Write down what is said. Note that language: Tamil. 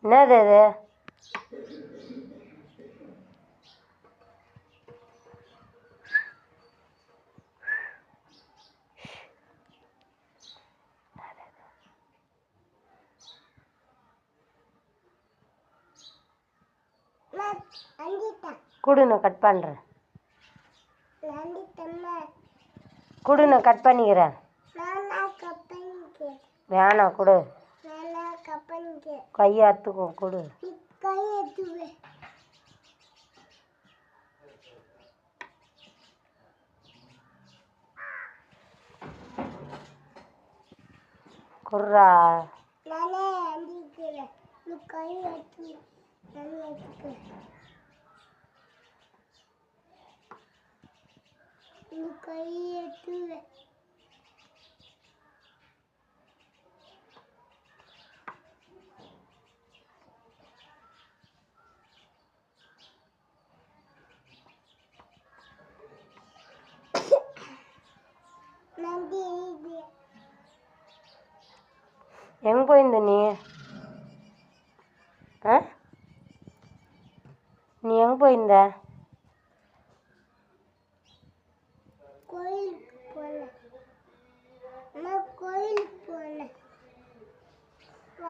என்னது அது? குடு, நான் கட் பண்ணுறேன். குடு, நான் கட் பண்ணிக்கிறேன். வேணாம், கொடு. கையை அறுத்துக்கோ, கொடு. குர்ரா. எங்கே போயிருந்த நீ? நீ எங்கே போயிருந்த?